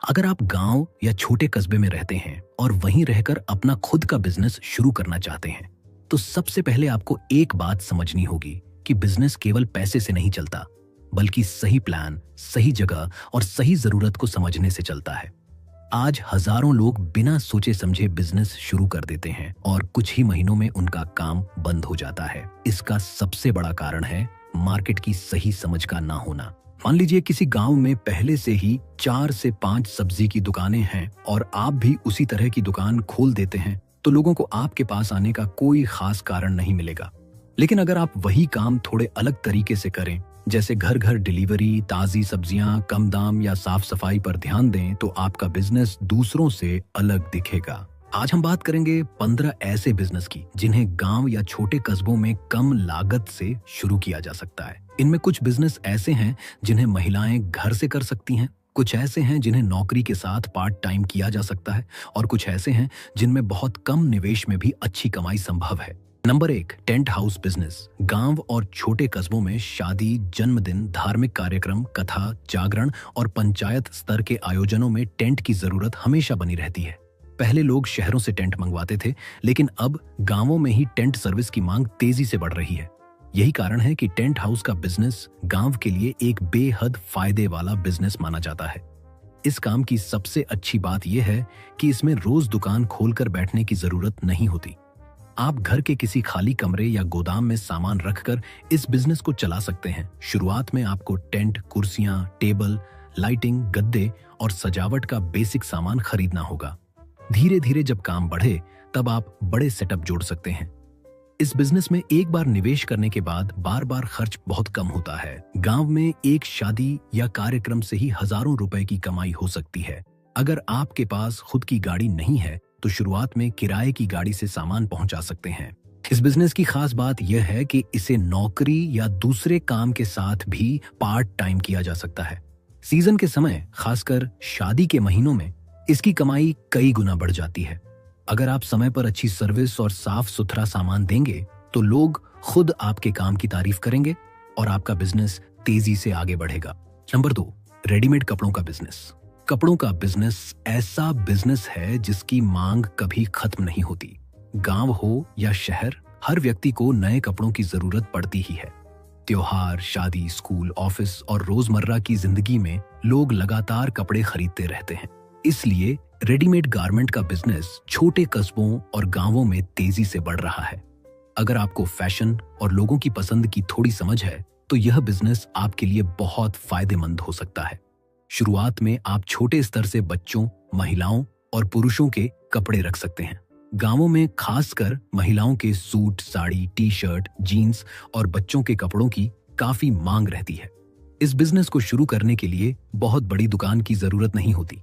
अगर आप गांव या छोटे कस्बे में रहते हैं और वहीं रहकर अपना खुद का बिजनेस शुरू करना चाहते हैं, तो सबसे पहले आपको एक बात समझनी होगी कि बिजनेस केवल पैसे से नहीं चलता, बल्कि सही प्लान, सही जगह और सही जरूरत को समझने से चलता है। आज हजारों लोग बिना सोचे समझे बिजनेस शुरू कर देते हैं और कुछ ही महीनों में उनका काम बंद हो जाता है। इसका सबसे बड़ा कारण है मार्केट की सही समझ का ना होना। मान लीजिए किसी गांव में पहले से ही 4 से 5 सब्जी की दुकानें हैं और आप भी उसी तरह की दुकान खोल देते हैं, तो लोगों को आपके पास आने का कोई खास कारण नहीं मिलेगा। लेकिन अगर आप वही काम थोड़े अलग तरीके से करें, जैसे घर घर डिलीवरी, ताजी सब्जियां, कम दाम या साफ सफाई पर ध्यान दें, तो आपका बिजनेस दूसरों से अलग दिखेगा। आज हम बात करेंगे 15 ऐसे बिजनेस की जिन्हें गांव या छोटे कस्बों में कम लागत से शुरू किया जा सकता है। इनमें कुछ बिजनेस ऐसे हैं जिन्हें महिलाएं घर से कर सकती हैं, कुछ ऐसे हैं जिन्हें नौकरी के साथ पार्ट टाइम किया जा सकता है और कुछ ऐसे हैं जिनमें बहुत कम निवेश में भी अच्छी कमाई संभव है। Number 1, tent house business. गांव और छोटे कस्बों में शादी, जन्मदिन, धार्मिक कार्यक्रम, कथा, जागरण और पंचायत स्तर के आयोजनों में टेंट की जरूरत हमेशा बनी रहती है। पहले लोग शहरों से टेंट मंगवाते थे, लेकिन अब गांवों में ही टेंट सर्विस की मांग तेजी से बढ़ रही है। यही कारण है कि टेंट हाउस का बिजनेस गांव के लिए एक बेहद फायदे वाला बिजनेस माना जाता है। इस काम की सबसे अच्छी बात यह है कि इसमें रोज दुकान खोलकर बैठने की जरूरत नहीं होती। आप घर के किसी खाली कमरे या गोदाम में सामान रखकर इस बिजनेस को चला सकते हैं। शुरुआत में आपको टेंट, कुर्सियां, टेबल, लाइटिंग, गद्दे और सजावट का बेसिक सामान खरीदना होगा। धीरे धीरे जब काम बढ़े, तब आप बड़े सेटअप जोड़ सकते हैं। इस बिजनेस में एक बार निवेश करने के बाद बार बार खर्च बहुत कम होता है। गांव में एक शादी या कार्यक्रम से ही हजारों रुपए की कमाई हो सकती है। अगर आपके पास खुद की गाड़ी नहीं है, तो शुरुआत में किराए की गाड़ी से सामान पहुंचा सकते हैं। इस बिजनेस की खास बात यह है कि इसे नौकरी या दूसरे काम के साथ भी पार्ट टाइम किया जा सकता है। सीजन के समय, खासकर शादी के महीनों में, इसकी कमाई कई गुना बढ़ जाती है। अगर आप समय पर अच्छी सर्विस और साफ सुथरा सामान देंगे, तो लोग खुद आपके काम की तारीफ करेंगे और आपका बिजनेस तेजी से आगे बढ़ेगा। नंबर 2, रेडीमेड कपड़ों का बिजनेस। कपड़ों का बिजनेस ऐसा बिजनेस है जिसकी मांग कभी खत्म नहीं होती। गांव हो या शहर, हर व्यक्ति को नए कपड़ों की जरूरत पड़ती ही है। त्योहार, शादी, स्कूल, ऑफिस और रोजमर्रा की जिंदगी में लोग लगातार कपड़े खरीदते रहते हैं। इसलिए रेडीमेड गारमेंट का बिजनेस छोटे कस्बों और गांवों में तेजी से बढ़ रहा है। अगर आपको फैशन और लोगों की पसंद की थोड़ी समझ है, तो यह बिजनेस आपके लिए बहुत फायदेमंद हो सकता है। शुरुआत में आप छोटे स्तर से बच्चों, महिलाओं और पुरुषों के कपड़े रख सकते हैं। गांवों में खासकर महिलाओं के suit, sari, T shirt, jeans और बच्चों के कपड़ों की काफी मांग रहती है। इस बिजनेस को शुरू करने के लिए बहुत बड़ी दुकान की जरूरत नहीं होती।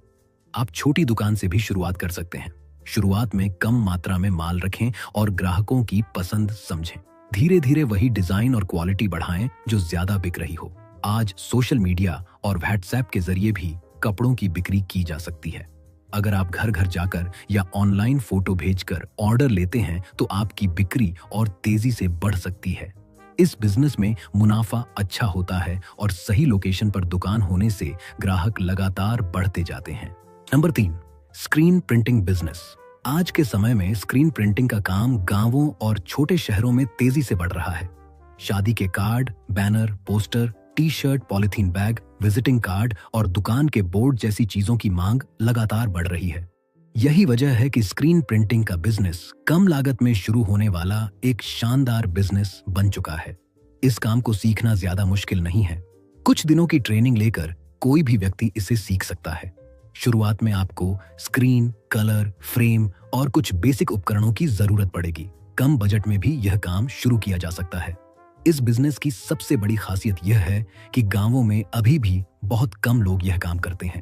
आप छोटी दुकान से भी शुरुआत कर सकते हैं। शुरुआत में कम मात्रा में माल रखें और ग्राहकों की पसंद समझें। धीरे धीरे वही डिजाइन और क्वालिटी बढ़ाएं जो ज्यादा बिक रही हो। आज सोशल मीडिया और व्हाट्सएप के जरिए भी कपड़ों की बिक्री की जा सकती है। अगर आप घर घर जाकर या ऑनलाइन फोटो भेजकर ऑर्डर लेते हैं, तो आपकी बिक्री और तेजी से बढ़ सकती है। इस बिजनेस में मुनाफा अच्छा होता है और सही लोकेशन पर दुकान होने से ग्राहक लगातार बढ़ते जाते हैं। Number 3, screen printing business. आज के समय में स्क्रीन प्रिंटिंग का काम गांवों और छोटे शहरों में तेजी से बढ़ रहा है। शादी के card, banner, poster, T shirt, polythene bag, visiting card और दुकान के बोर्ड जैसी चीजों की मांग लगातार बढ़ रही है। यही वजह है कि स्क्रीन प्रिंटिंग का बिजनेस कम लागत में शुरू होने वाला एक शानदार बिजनेस बन चुका है। इस काम को सीखना ज्यादा मुश्किल नहीं है। कुछ दिनों की ट्रेनिंग लेकर कोई भी व्यक्ति इसे सीख सकता है। शुरुआत में आपको स्क्रीन, कलर, फ्रेम और कुछ बेसिक उपकरणों की जरूरत पड़ेगी। कम बजट में भी यह काम शुरू किया जा सकता है। इस बिजनेस की सबसे बड़ी खासियत यह है कि गांवों में अभी भी बहुत कम लोग यह काम करते हैं।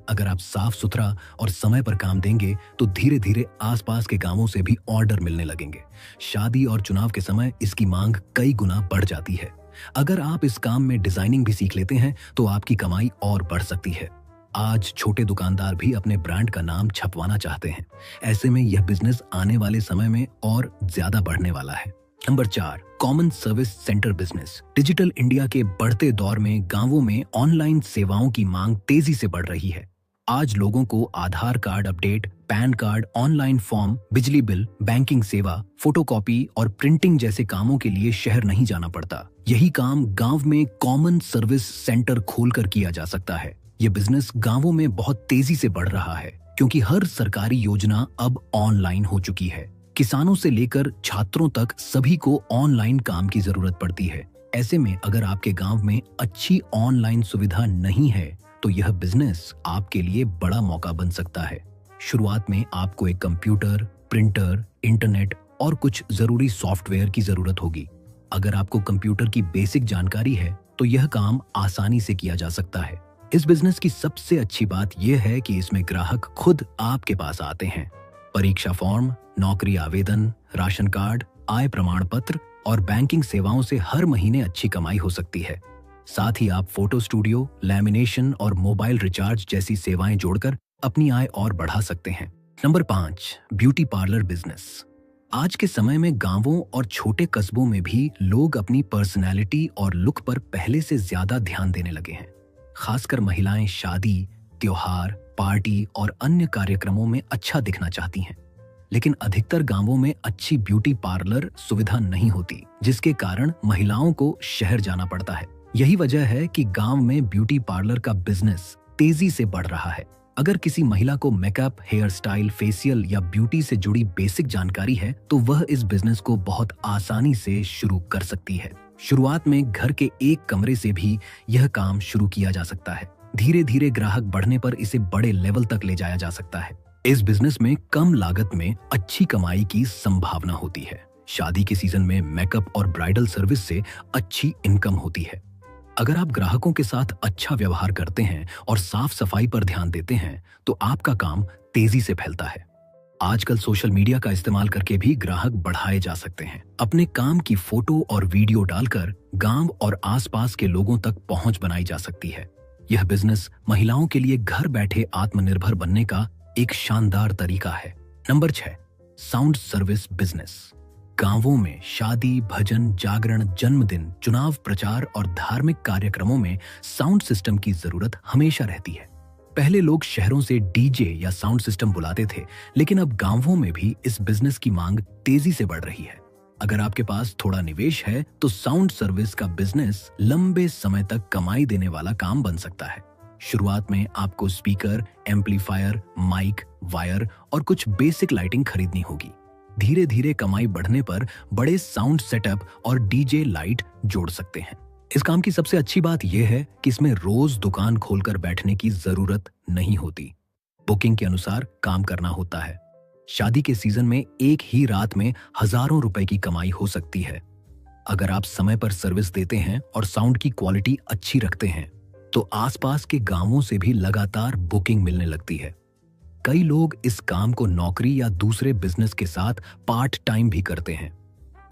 अगर आप साफ सुथरा और समय पर काम देंगे, तो धीरे धीरे आसपास के गांवों से भी ऑर्डर मिलने लगेंगे। शादी और चुनाव के समय इसकी मांग कई गुना बढ़ जाती है। अगर आप इस काम में डिजाइनिंग भी सीख लेते हैं, तो आपकी कमाई और बढ़ सकती है। आज छोटे दुकानदार भी अपने ब्रांड का नाम छपवाना चाहते हैं। ऐसे में यह बिजनेस आने वाले समय में और ज्यादा बढ़ने वाला है। Number 4, common service centre business. Digital India के बढ़ते दौर में गांवों में ऑनलाइन सेवाओं की मांग तेजी से बढ़ रही है। आज लोगों को Aadhaar card update, PAN card, online form, बिजली बिल, बैंकिंग सेवा, फोटोकॉपी और प्रिंटिंग जैसे कामों के लिए शहर नहीं जाना पड़ता। यही काम गांव में कॉमन सर्विस सेंटर खोलकर किया जा सकता है। ये बिजनेस गांवों में बहुत तेजी से बढ़ रहा है क्योंकि हर सरकारी योजना अब ऑनलाइन हो चुकी है। किसानों से लेकर छात्रों तक सभी को ऑनलाइन काम की जरूरत पड़ती है। ऐसे में अगर आपके गांव में अच्छी ऑनलाइन सुविधा नहीं है तो यह बिजनेस आपके लिए बड़ा मौका बन सकता है। शुरुआत में आपको एक कंप्यूटर, प्रिंटर, इंटरनेट और कुछ जरूरी सॉफ्टवेयर की जरूरत होगी। अगर आपको कंप्यूटर की बेसिक जानकारी है तो यह काम आसानी से किया जा सकता है। इस बिजनेस की सबसे अच्छी बात यह है कि इसमें ग्राहक खुद आपके पास आते हैं। परीक्षा फॉर्म, नौकरी आवेदन, राशन कार्ड, आय प्रमाण पत्र और बैंकिंग सेवाओं से हर महीने अच्छी कमाई हो सकती है। साथ ही आप फोटो स्टूडियो, लैमिनेशन और मोबाइल रिचार्ज जैसी सेवाएं जोड़कर अपनी आय और बढ़ा सकते हैं। Number 5, beauty parlour business. आज के समय में गांवों और छोटे कस्बों में भी लोग अपनी पर्सनैलिटी और लुक पर पहले से ज्यादा ध्यान देने लगे हैं। खासकर महिलाएं शादी, त्योहार, पार्टी और अन्य कार्यक्रमों में अच्छा दिखना चाहती हैं। लेकिन अधिकतर गांवों में अच्छी ब्यूटी पार्लर सुविधा नहीं होती, जिसके कारण महिलाओं को शहर जाना पड़ता है। यही वजह है कि गांव में ब्यूटी पार्लर का बिजनेस तेजी से बढ़ रहा है। अगर किसी महिला को मेकअप, हेयर स्टाइल, फेशियल या ब्यूटी से जुड़ी बेसिक जानकारी है तो वह इस बिजनेस को बहुत आसानी से शुरू कर सकती है। शुरुआत में घर के एक कमरे से भी यह काम शुरू किया जा सकता है। धीरे धीरे ग्राहक बढ़ने पर इसे बड़े लेवल तक ले जाया जा सकता है। इस बिजनेस में कम लागत में अच्छी कमाई की संभावना होती है। शादी के सीजन में मेकअप और ब्राइडल सर्विस से अच्छी इनकम होती है। अगर आप ग्राहकों के साथ अच्छा व्यवहार करते हैं और साफ सफाई पर ध्यान देते हैं तो आपका काम तेजी से फैलता है। आजकल सोशल मीडिया का इस्तेमाल करके भी ग्राहक बढ़ाए जा सकते हैं। अपने काम की फोटो और वीडियो डालकर गांव और आसपास के लोगों तक पहुंच बनाई जा सकती है। यह बिजनेस महिलाओं के लिए घर बैठे आत्मनिर्भर बनने का एक शानदार तरीका है। Number 6, sound service business. गांवों में शादी, भजन, जागरण, जन्मदिन, चुनाव प्रचार और धार्मिक कार्यक्रमों में साउंड सिस्टम की जरूरत हमेशा रहती है। पहले लोग शहरों से डीजे या साउंड सिस्टम बुलाते थे, लेकिन अब गांवों में भी इस बिजनेस की मांग तेजी से बढ़ रही है। अगर आपके पास थोड़ा निवेश है तो साउंड सर्विस का बिजनेस लंबे समय तक कमाई देने वाला काम बन सकता है। शुरुआत में आपको स्पीकर, एम्पलीफायर, माइक, वायर और कुछ बेसिक लाइटिंग खरीदनी होगी। धीरे धीरे कमाई बढ़ने पर बड़े साउंड सेटअप और डीजे लाइट जोड़ सकते हैं। इस काम की सबसे अच्छी बात यह है कि इसमें रोज दुकान खोलकर बैठने की जरूरत नहीं होती। बुकिंग के अनुसार काम करना होता है। शादी के सीजन में एक ही रात में हजारों रुपए की कमाई हो सकती है। अगर आप समय पर सर्विस देते हैं और साउंड की क्वालिटी अच्छी रखते हैं तो आसपास के गांवों से भी लगातार बुकिंग मिलने लगती है। कई लोग इस काम को नौकरी या दूसरे बिजनेस के साथ पार्ट टाइम भी करते हैं।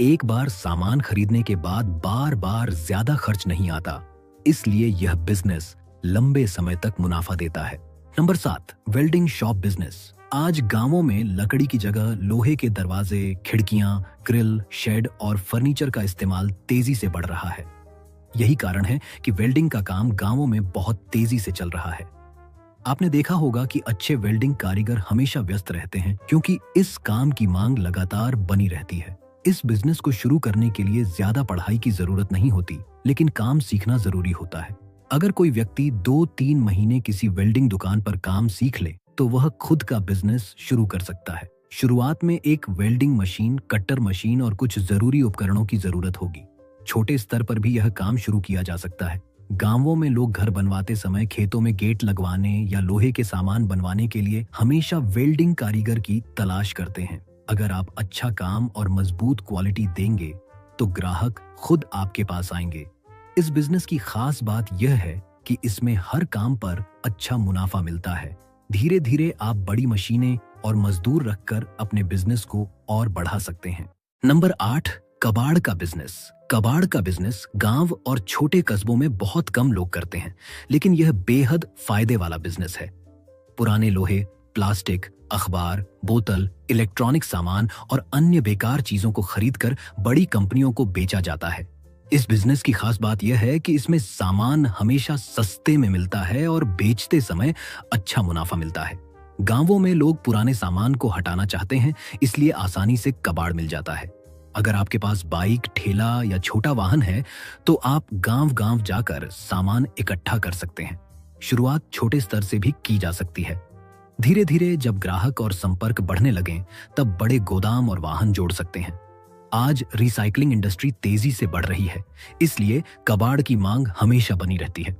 एक बार सामान खरीदने के बाद बार बार ज्यादा खर्च नहीं आता, इसलिए यह बिजनेस लंबे समय तक मुनाफा देता है। Number 7, welding shop business. आज गांवों में लकड़ी की जगह लोहे के दरवाजे, खिड़कियां, ग्रिल, शेड और फर्नीचर का इस्तेमाल तेजी से बढ़ रहा है। यही कारण है कि वेल्डिंग का काम गांवों में बहुत तेजी से चल रहा है। आपने देखा होगा कि अच्छे वेल्डिंग कारीगर हमेशा व्यस्त रहते हैं क्योंकि इस काम की मांग लगातार बनी रहती है। इस बिजनेस को शुरू करने के लिए ज्यादा पढ़ाई की जरूरत नहीं होती, लेकिन काम सीखना जरूरी होता है। अगर कोई व्यक्ति 2-3 महीने किसी वेल्डिंग दुकान पर काम सीख ले तो वह खुद का बिजनेस शुरू कर सकता है। शुरुआत में एक वेल्डिंग मशीन, कट्टर मशीन और कुछ जरूरी उपकरणों की जरूरत होगी। छोटे स्तर पर भी यह काम शुरू किया जा सकता है। गांवों में लोग घर बनवाते समय खेतों में गेट लगवाने या लोहे के सामान बनवाने के लिए हमेशा वेल्डिंग कारीगर की तलाश करते हैं। अगर आप अच्छा काम और मजबूत क्वालिटी देंगे तो ग्राहक खुद आपके पास आएंगे। इस बिजनेस की खास बात यह है कि इसमें हर काम पर अच्छा मुनाफा मिलता है। धीरे धीरे आप बड़ी मशीनें और मजदूर रखकर अपने बिजनेस को और बढ़ा सकते हैं। नंबर 8, कबाड़ का बिजनेस। कबाड़ का बिजनेस गांव और छोटे कस्बों में बहुत कम लोग करते हैं, लेकिन यह बेहद फायदे वाला बिजनेस है। पुराने लोहे, प्लास्टिक, अखबार, बोतल, इलेक्ट्रॉनिक सामान और अन्य बेकार चीजों को खरीदकर बड़ी कंपनियों को बेचा जाता है। इस बिजनेस की खास बात यह है कि इसमें सामान हमेशा सस्ते में मिलता है और बेचते समय अच्छा मुनाफा मिलता है। गांवों में लोग पुराने सामान को हटाना चाहते हैं, इसलिए आसानी से कबाड़ मिल जाता है। अगर आपके पास बाइक, ठेला या छोटा वाहन है तो आप गांव-गांव जाकर सामान इकट्ठा कर सकते हैं। शुरुआत छोटे स्तर से भी की जा सकती है। धीरे धीरे जब ग्राहक और संपर्क बढ़ने लगें, तब बड़े गोदाम और वाहन जोड़ सकते हैं। आज रिसाइकलिंग इंडस्ट्री तेजी से बढ़ रही है, इसलिए कबाड़ की मांग हमेशा बनी रहती है।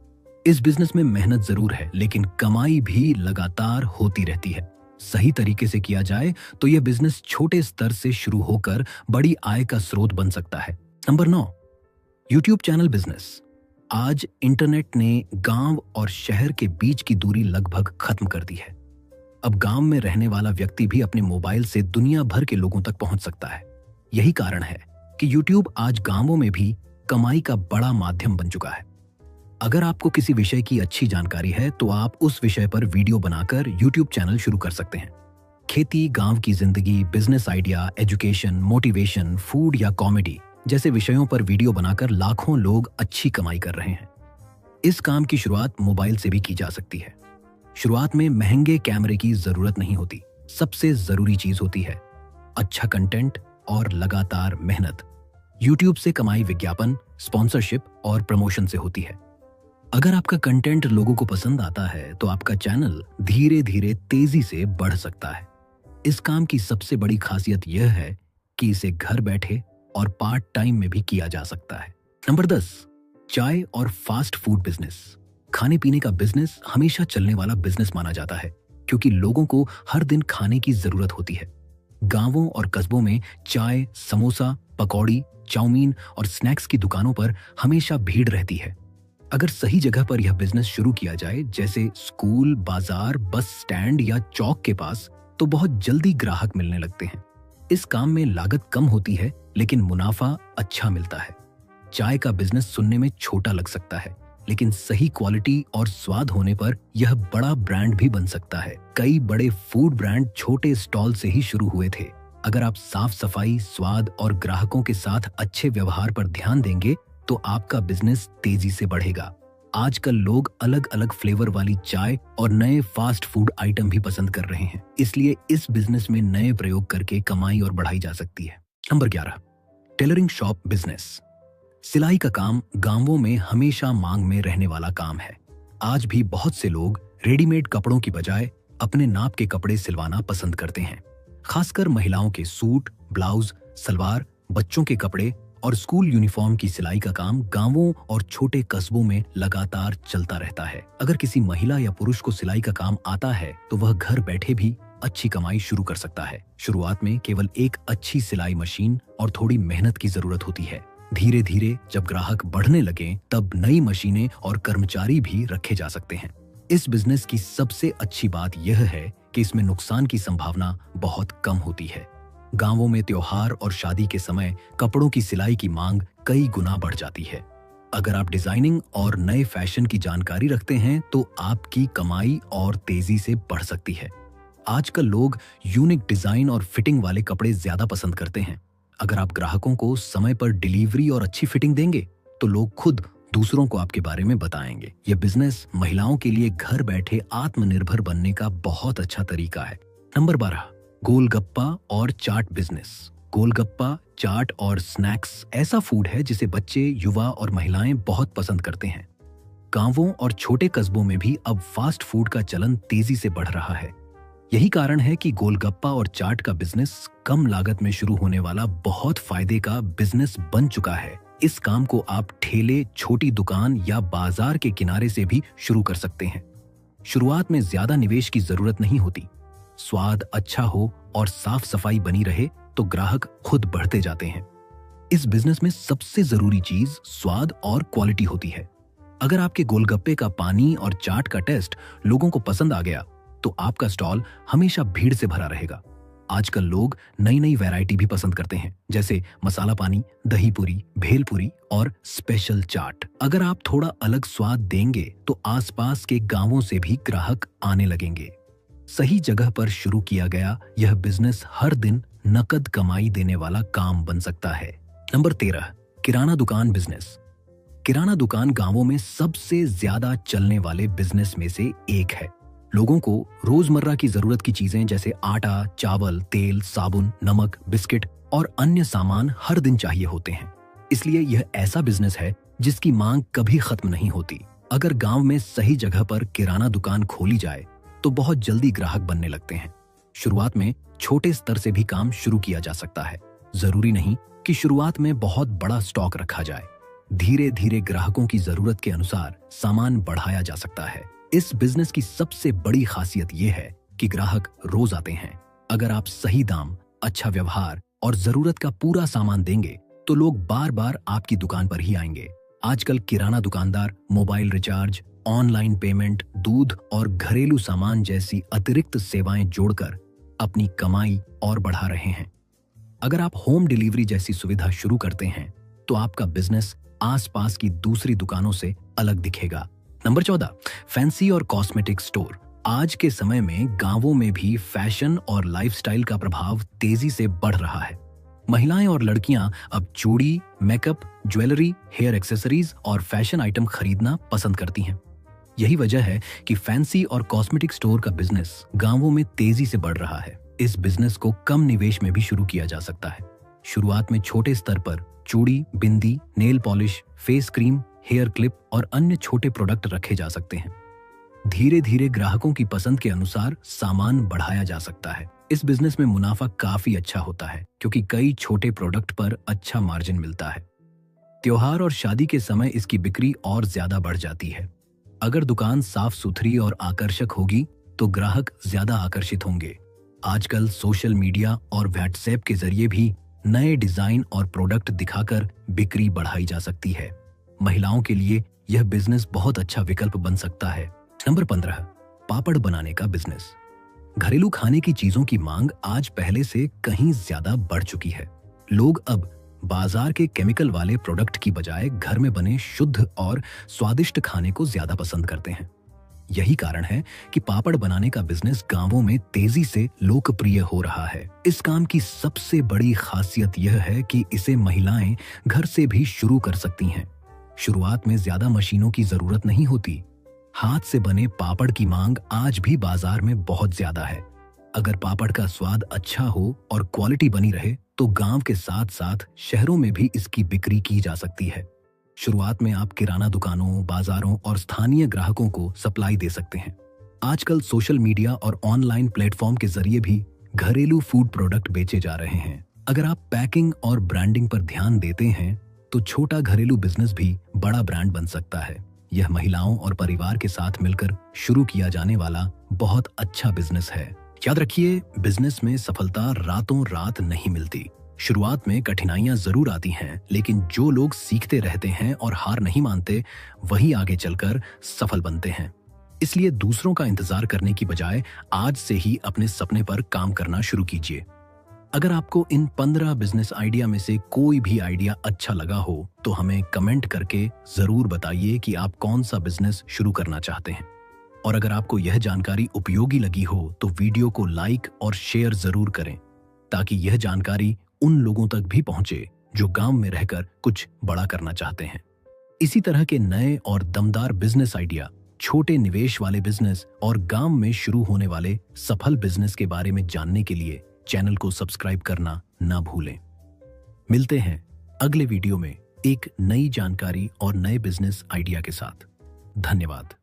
इस बिजनेस में मेहनत जरूर है, लेकिन कमाई भी लगातार होती रहती है। सही तरीके से किया जाए तो यह बिजनेस छोटे स्तर से शुरू होकर बड़ी आय का स्रोत बन सकता है। Number 9, YouTube channel business. आज इंटरनेट ने गांव और शहर के बीच की दूरी लगभग खत्म कर दी है। अब गांव में रहने वाला व्यक्ति भी अपने मोबाइल से दुनिया भर के लोगों तक पहुंच सकता है। यही कारण है कि YouTube आज गांवों में भी कमाई का बड़ा माध्यम बन चुका है। अगर आपको किसी विषय की अच्छी जानकारी है तो आप उस विषय पर वीडियो बनाकर YouTube चैनल शुरू कर सकते हैं। खेती, गांव की जिंदगी, business idea, education, motivation, food या कॉमेडी जैसे विषयों पर वीडियो बनाकर लाखों लोग अच्छी कमाई कर रहे हैं। इस काम की शुरुआत मोबाइल से भी की जा सकती है। शुरुआत में महंगे कैमरे की जरूरत नहीं होती। सबसे जरूरी चीज होती है अच्छा कंटेंट और लगातार मेहनत। YouTube से कमाई विज्ञापन, स्पॉन्सरशिप और प्रमोशन से होती है। अगर आपका कंटेंट लोगों को पसंद आता है तो आपका चैनल धीरे धीरे तेजी से बढ़ सकता है। इस काम की सबसे बड़ी खासियत यह है कि इसे घर बैठे और पार्ट टाइम में भी किया जा सकता है। नंबर 10, चाय और फास्ट फूड बिजनेस। खाने पीने का बिजनेस हमेशा चलने वाला बिजनेस माना जाता है, क्योंकि लोगों को हर दिन खाने की जरूरत होती है। गांवों और कस्बों में चाय, समोसा, पकौड़ी, चाउमीन और स्नैक्स की दुकानों पर हमेशा भीड़ रहती है। अगर सही जगह पर यह बिजनेस शुरू किया जाए, जैसे स्कूल, बाजार, बस स्टैंड या चौक के पास, तो बहुत जल्दी ग्राहक मिलने लगते हैं। इस काम में लागत कम होती है, लेकिन मुनाफा अच्छा मिलता है। चाय का बिजनेस सुनने में छोटा लग सकता है, लेकिन सही क्वालिटी और स्वाद होने पर यह बड़ा ब्रांड भी बन सकता है। कई बड़े फूड ब्रांड छोटे स्टॉल से ही शुरू हुए थे। अगर आप साफ सफाई, स्वाद और ग्राहकों के साथ अच्छे व्यवहार पर ध्यान देंगे तो आपका बिजनेस तेजी से बढ़ेगा। आजकल लोग अलग अलग फ्लेवर वाली चाय और नए फास्ट फूड आइटम भी पसंद कर रहे हैं, इसलिए इस बिजनेस में नए प्रयोग करके कमाई और बढ़ाई जा सकती है। Number 11, tailoring shop business. सिलाई का काम गांवों में हमेशा मांग में रहने वाला काम है। आज भी बहुत से लोग रेडीमेड कपड़ों की बजाय अपने नाप के कपड़े सिलवाना पसंद करते हैं। खासकर महिलाओं के सूट, ब्लाउज, सलवार, बच्चों के कपड़े और स्कूल यूनिफॉर्म की सिलाई का काम गांवों और छोटे कस्बों में लगातार चलता रहता है। अगर किसी महिला या पुरुष को सिलाई का काम आता है तो वह घर बैठे भी अच्छी कमाई शुरू कर सकता है। शुरुआत में केवल एक अच्छी सिलाई मशीन और थोड़ी मेहनत की जरूरत होती है। धीरे धीरे जब ग्राहक बढ़ने लगे, तब नई मशीनें और कर्मचारी भी रखे जा सकते हैं। इस बिजनेस की सबसे अच्छी बात यह है कि इसमें नुकसान की संभावना बहुत कम होती है। गांवों में त्योहार और शादी के समय कपड़ों की सिलाई की मांग कई गुना बढ़ जाती है। अगर आप डिजाइनिंग और नए फैशन की जानकारी रखते हैं तो आपकी कमाई और तेजी से बढ़ सकती है। आजकल लोग यूनिक डिजाइन और फिटिंग वाले कपड़े ज्यादा पसंद करते हैं। अगर आप ग्राहकों को समय पर डिलीवरी और अच्छी फिटिंग देंगे तो लोग खुद दूसरों को आपके बारे में बताएंगे। यह बिजनेस महिलाओं के लिए घर बैठे आत्मनिर्भर बनने का बहुत अच्छा तरीका है। नंबर 12, गोलगप्पा और चाट बिजनेस। गोलगप्पा, चाट और स्नैक्स ऐसा फूड है जिसे बच्चे, युवा और महिलाएं बहुत पसंद करते हैं। गांवों और छोटे कस्बों में भी अब फास्ट फूड का चलन तेजी से बढ़ रहा है। यही कारण है कि गोलगप्पा और चाट का बिजनेस कम लागत में शुरू होने वाला बहुत फायदे का बिजनेस बन चुका है। इस काम को आप ठेले, छोटी दुकान या बाजार के किनारे से भी शुरू कर सकते हैं। शुरुआत में ज्यादा निवेश की जरूरत नहीं होती। स्वाद अच्छा हो और साफ सफाई बनी रहे तो ग्राहक खुद बढ़ते जाते हैं। इस बिजनेस में सबसे जरूरी चीज स्वाद और क्वालिटी होती है। अगर आपके गोलगप्पे का पानी और चाट का टेस्ट लोगों को पसंद आ गया तो आपका स्टॉल हमेशा भीड़ से भरा रहेगा। आजकल लोग नई नई वैरायटी भी पसंद करते हैं, जैसे मसाला पानी, दही पूरी, भेलपुरी और स्पेशल चाट। अगर आप थोड़ा अलग स्वाद देंगे तो आसपास के गांवों से भी ग्राहक आने लगेंगे। सही जगह पर शुरू किया गया यह बिजनेस हर दिन नकद कमाई देने वाला काम बन सकता है। नंबर 13, किराना दुकान बिजनेस। किराना दुकान गांवों में सबसे ज्यादा चलने वाले बिजनेस में से एक है। लोगों को रोजमर्रा की जरूरत की चीजें जैसे आटा, चावल, तेल, साबुन, नमक, बिस्किट और अन्य सामान हर दिन चाहिए होते हैं। इसलिए यह ऐसा बिजनेस है जिसकी मांग कभी खत्म नहीं होती। अगर गांव में सही जगह पर किराना दुकान खोली जाए तो बहुत जल्दी ग्राहक बनने लगते हैं। शुरुआत में छोटे स्तर से भी काम शुरू किया जा सकता है। जरूरी नहीं कि शुरुआत में बहुत बड़ा स्टॉक रखा जाए। धीरे धीरे ग्राहकों की जरूरत के अनुसार सामान बढ़ाया जा सकता है। इस बिजनेस की सबसे बड़ी खासियत यह है कि ग्राहक रोज आते हैं। अगर आप सही दाम, अच्छा व्यवहार और जरूरत का पूरा सामान देंगे तो लोग बार बार आपकी दुकान पर ही आएंगे। आजकल किराना दुकानदार मोबाइल रिचार्ज, ऑनलाइन पेमेंट, दूध और घरेलू सामान जैसी अतिरिक्त सेवाएं जोड़कर अपनी कमाई और बढ़ा रहे हैं। अगर आप होम डिलीवरी जैसी सुविधा शुरू करते हैं तो आपका बिजनेस आसपास की दूसरी दुकानों से अलग दिखेगा। नंबर 14, फैंसी और कॉस्मेटिक स्टोर। आज के समय में गांवों में भी फैशन और लाइफस्टाइल का प्रभाव तेजी से बढ़ रहा है। महिलाएं और लड़कियां अब चूड़ी, मेकअप, ज्वेलरी, हेयर एक्सेसरीज और फैशन आइटम खरीदना पसंद करती हैं। यही वजह है कि फैंसी और कॉस्मेटिक स्टोर का बिजनेस गांवों में तेजी से बढ़ रहा है। इस बिजनेस को कम निवेश में भी शुरू किया जा सकता है। शुरुआत में छोटे स्तर पर चूड़ी, bindi, nail polish, face cream, hair clip और अन्य छोटे प्रोडक्ट रखे जा सकते हैं। धीरे धीरे ग्राहकों की पसंद के अनुसार सामान बढ़ाया जा सकता है। इस बिजनेस में मुनाफा काफी अच्छा होता है क्योंकि कई छोटे प्रोडक्ट पर अच्छा मार्जिन मिलता है। त्योहार और शादी के समय इसकी बिक्री और ज्यादा बढ़ जाती है। अगर दुकान साफ सुथरी और आकर्षक होगी तो ग्राहक ज्यादा आकर्षित होंगे। आजकल सोशल मीडिया और व्हाट्सएप के जरिए भी नए डिजाइन और प्रोडक्ट दिखाकर बिक्री बढ़ाई जा सकती है। महिलाओं के लिए यह बिजनेस बहुत अच्छा विकल्प बन सकता है। नंबर 15, पापड़ बनाने का बिजनेस। घरेलू खाने की चीजों की मांग आज पहले से कहीं ज्यादा बढ़ चुकी है। लोग अब बाजार के केमिकल वाले प्रोडक्ट की बजाय घर में बने शुद्ध और स्वादिष्ट खाने को ज्यादा पसंद करते हैं। यही कारण है कि पापड़ बनाने का बिजनेस गांवों में तेजी से लोकप्रिय हो रहा है। इस काम की सबसे बड़ी खासियत यह है कि इसे महिलाएं घर से भी शुरू कर सकती हैं। शुरुआत में ज्यादा मशीनों की जरूरत नहीं होती। हाथ से बने पापड़ की मांग आज भी बाजार में बहुत ज्यादा है। अगर पापड़ का स्वाद अच्छा हो और क्वालिटी बनी रहे तो गांव के साथ साथ शहरों में भी इसकी बिक्री की जा सकती है। शुरुआत में आप किराना दुकानों, बाजारों और स्थानीय ग्राहकों को सप्लाई दे सकते हैं। आजकल सोशल मीडिया और ऑनलाइन प्लेटफॉर्म के जरिए भी घरेलू फूड प्रोडक्ट बेचे जा रहे हैं। अगर आप पैकिंग और ब्रांडिंग पर ध्यान देते हैं तो छोटा घरेलू बिजनेस भी बड़ा ब्रांड बन सकता है। यह महिलाओं और परिवार के साथ मिलकर शुरू किया जाने वाला बहुत अच्छा बिजनेस है। याद रखिए, बिजनेस में सफलता रातों रात नहीं मिलती। शुरुआत में कठिनाइयां जरूर आती हैं, लेकिन जो लोग सीखते रहते हैं और हार नहीं मानते, वही आगे चलकर सफल बनते हैं। इसलिए दूसरों का इंतजार करने की बजाय आज से ही अपने सपने पर काम करना शुरू कीजिए। अगर आपको इन 15 बिजनेस आइडिया में से कोई भी आइडिया अच्छा लगा हो तो हमें कमेंट करके जरूर बताइए कि आप कौन सा बिजनेस शुरू करना चाहते हैं। और अगर आपको यह जानकारी उपयोगी लगी हो तो वीडियो को लाइक और शेयर जरूर करें ताकि यह जानकारी उन लोगों तक भी पहुंचे जो गांव में रहकर कुछ बड़ा करना चाहते हैं। इसी तरह के नए और दमदार बिजनेस आइडिया, छोटे निवेश वाले बिजनेस और गांव में शुरू होने वाले सफल बिजनेस के बारे में जानने के लिए चैनल को सब्सक्राइब करना ना भूलें। मिलते हैं अगले वीडियो में एक नई जानकारी और नए बिजनेस आइडिया के साथ। धन्यवाद।